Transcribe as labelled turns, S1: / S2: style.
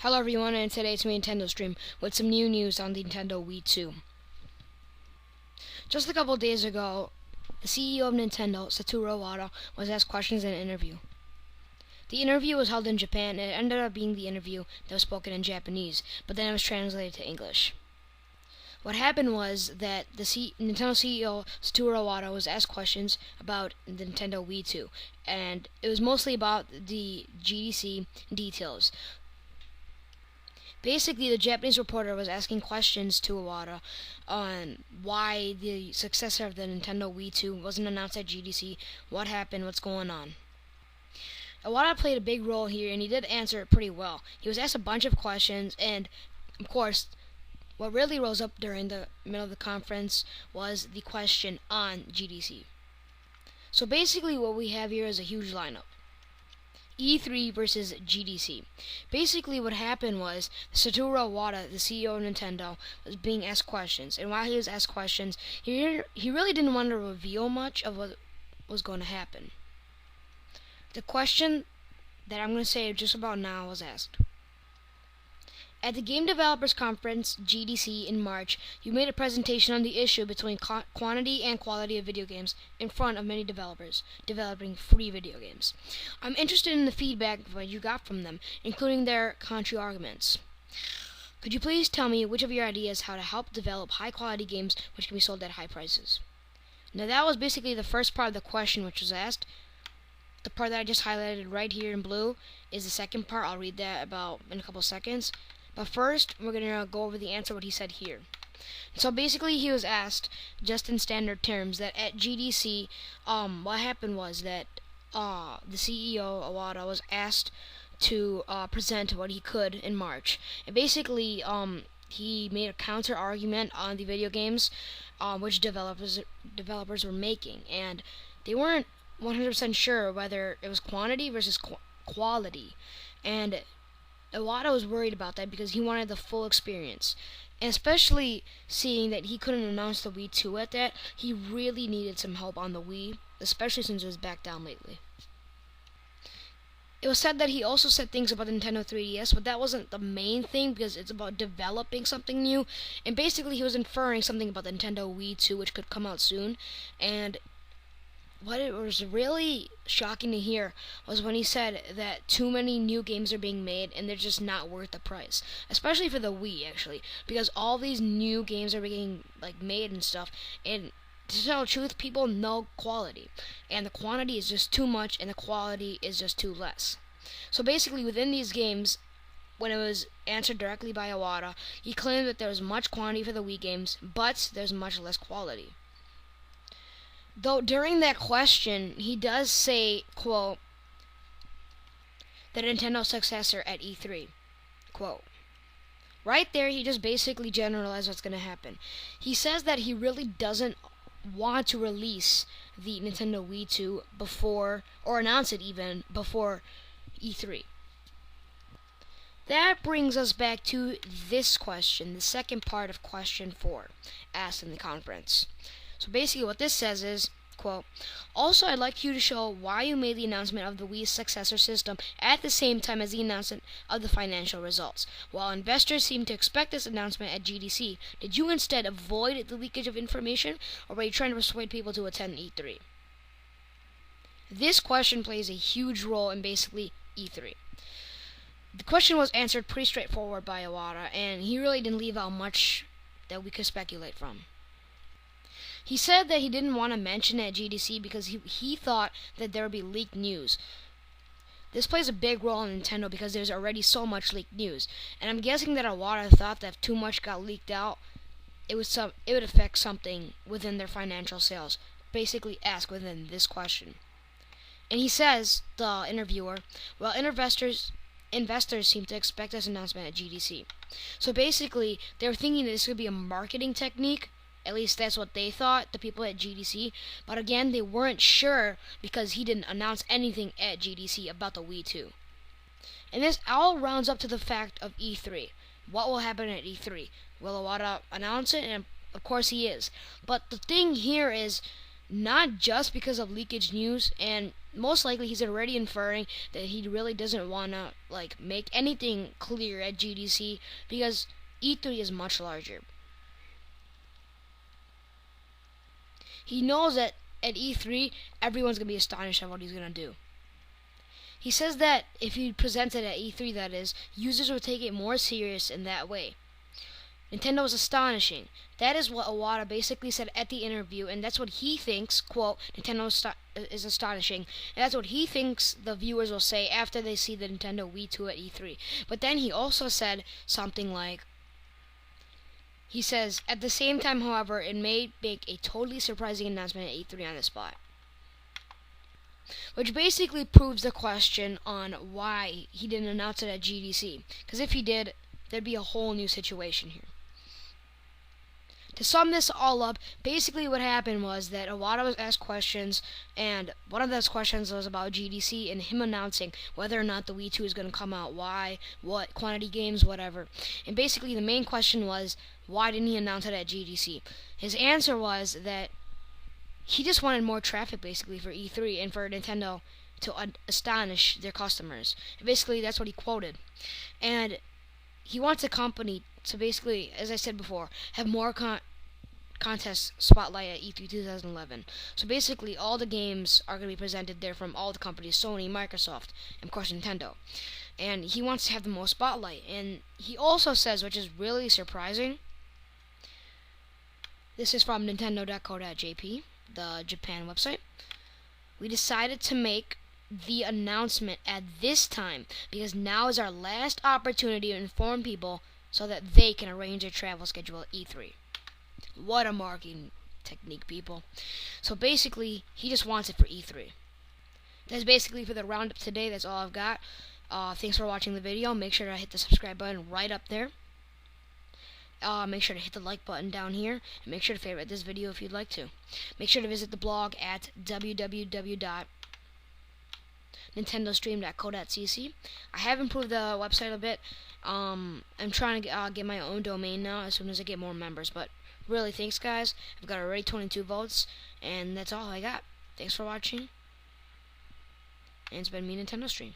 S1: Hello everyone, and today it's me, NintendoStream, with some new news on the Nintendo Wii 2. Just a couple of days ago, the CEO of Nintendo, Satoru Iwata, was asked questions in an interview. The interview was held in Japan, and it ended up being the interview that was spoken in Japanese, but then it was translated to English. What happened was that the Nintendo CEO, Satoru Iwata, was asked questions about the Nintendo Wii 2, and it was mostly about the GDC details. Basically, the Japanese reporter was asking questions to Iwata on why the successor of the Nintendo Wii 2 wasn't announced at GDC, what happened, what's going on. Iwata played a big role here, and he did answer it pretty well. He was asked a bunch of questions, and, of course, what really rose up during the middle of the conference was the question on GDC. So basically what we have here is a huge lineup. E3 versus GDC. Basically what happened was Satoru Iwata, the CEO of Nintendo, was being asked questions, and while he was asked questions, he really didn't want to reveal much of what was going to happen. The question that I'm going to say just about now was asked. At the Game Developers Conference, GDC, in March, you made a presentation on the issue between quantity and quality of video games in front of many developers developing free video games. I'm interested in the feedback that you got from them, including their counter-arguments. Could you please tell me which of your ideas how to help develop high-quality games which can be sold at high prices? Now that was basically the first part of the question which was asked. The part that I just highlighted right here in blue is the second part. I'll read that in a couple seconds. But first, we're going to go over the answer, what he said here. So basically, he was asked, just in standard terms, that at GDC, what happened was that the CEO, Iwata, was asked to present what he could in March. And basically, he made a counter-argument on the video games which developers were making. And they weren't 100% sure whether it was quantity versus quality. And Iwata was worried about that because he wanted the full experience. And especially seeing that he couldn't announce the Wii 2 at that, he really needed some help on the Wii, especially since it was back down lately. It was said that he also said things about the Nintendo 3DS, but that wasn't the main thing because it's about developing something new. And basically he was inferring something about the Nintendo Wii 2 which could come out soon. And what it was really shocking to hear was when he said that too many new games are being made and they're just not worth the price, especially for the Wii, actually, because all these new games are being made and stuff, and to tell the truth, people know quality, and the quantity is just too much and the quality is just too less. So basically within these games, when it was answered directly by Iwata, he claimed that there was much quantity for the Wii games, but there's much less quality. Though during that question, he does say, quote, the Nintendo successor at E3, quote. Right there, he just basically generalized what's going to happen. He says that he really doesn't want to release the Nintendo Wii 2 before, or announce it even, before E3. That brings us back to this question, the second part of question 4, asked in the conference. So basically what this says is, quote, also I'd like you to show why you made the announcement of the Wii's successor system at the same time as the announcement of the financial results. While investors seem to expect this announcement at GDC, did you instead avoid the leakage of information, or were you trying to persuade people to attend E3? This question plays a huge role in basically E3. The question was answered pretty straightforward by Iwata, and he really didn't leave out much that we could speculate from. He said that he didn't want to mention it at GDC because he thought that there would be leaked news. This plays a big role in Nintendo because there's already so much leaked news. And I'm guessing that Iwata thought that if too much got leaked out, it would affect something within their financial sales. Basically asked within this question. And he says, the interviewer, well, investors seem to expect this announcement at GDC. So basically, they were thinking that this could be a marketing technique. At least that's what they thought, the people at GDC. But again, they weren't sure because he didn't announce anything at GDC about the Wii 2. And this all rounds up to the fact of E3. What will happen at E3? Will Iwata announce it? And of course he is. But the thing here is, not just because of leakage news, and most likely he's already inferring that he really doesn't want to make anything clear at GDC because E3 is much larger. He knows that at E3 everyone's going to be astonished at what he's going to do. He says that if he presents it at E3, that is, users will take it more serious in that way. Nintendo is astonishing. That is what Iwata basically said at the interview, and that's what he thinks, quote, Nintendo is astonishing, and that's what he thinks the viewers will say after they see the Nintendo Wii 2 at E3. But then he also said something like, he says, at the same time, however, it may make a totally surprising announcement at E3 on the spot. Which basically proves the question on why he didn't announce it at GDC. Because if he did, there'd be a whole new situation here. To sum this all up, basically what happened was that Iwata was asked questions, and one of those questions was about GDC and him announcing whether or not the Wii 2 is going to come out, why, what, quantity games, whatever. And basically the main question was, why didn't he announce it at GDC? His answer was that he just wanted more traffic, basically, for E3 and for Nintendo to astonish their customers. And basically, that's what he quoted. And he wants a company to basically, as I said before, have more contest spotlight at E3 2011. So basically, all the games are going to be presented there from all the companies, Sony, Microsoft, and of course Nintendo. And he wants to have the most spotlight. And he also says, which is really surprising, this is from Nintendo.co.jp, the Japan website. We decided to make the announcement at this time because now is our last opportunity to inform people so that they can arrange their travel schedule at E3. What a marketing technique, people. So basically, he just wants it for E3. That's basically for the roundup today. That's all I've got. Thanks for watching the video. Make sure to hit the subscribe button right up there. Make sure to hit the like button down here, and make sure to favorite this video if you'd like to. Make sure to visit the blog at www.nintendostream.co.cc. I have improved the website a bit. I'm trying to get my own domain now as soon as I get more members, but really, thanks guys. I've got already 22 votes, and that's all I got. Thanks for watching, and it's been me, NintendoStream.